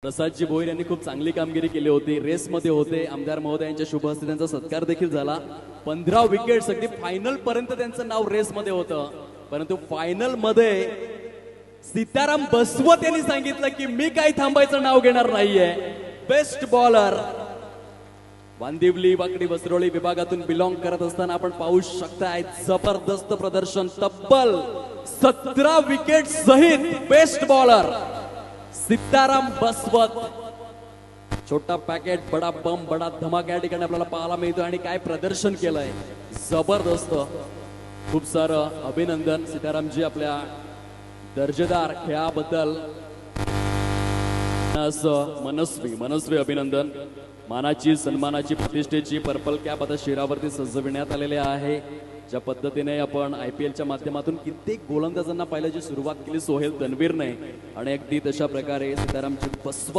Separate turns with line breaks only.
प्रसादजी भोईर यांनी खूप चांगली कामगिरी केली होती. रेसमध्ये होते. आमदार महोदयांच्या शुभ हस्ते त्यांचा सत्कार देखील झाला. 15 विकेट्स, अगदी फायनल पर्यंत त्यांचं नाव रेसमध्ये होतं. परंतु फायनल मध्ये सीताराम बसवत यांनी सांगितलं की मी काही थांबायचं नाव घेणार नाहीये. बेस्ट बॉलर वांदिवली वाकडी वसरोळी विभागातून बिलॉंग करत असताना आपण पाहू शकताय जबरदस्त प्रदर्शन. तब्बल 17 विकेट सहित बेस्ट बॉलर सीताराम बसवत. छोटा पॅकेट बडा बम बडा धमाका या ठिकाणी आपल्याला पाहायला मिळतो आणि काय प्रदर्शन केलंय जबरदस्त. खूप सारं अभिनंदन सीतारामजी आपल्या दर्जेदार खेळाबद्दल. मनस्वी अभिनंदन. मानाची सन्मानाची प्रतिष्ठेची पर्पल कॅप आता शिरावरती सजविण्यात आलेले आहे. ज्या पद्धतीने आपण IPLच्या माध्यमातून कित्येक गोलंदाजांना पाहिल्याची सुरुवात केली सोहेल तन्वीरने आणि अगदी तशा प्रकारे सीतारामजी बसवत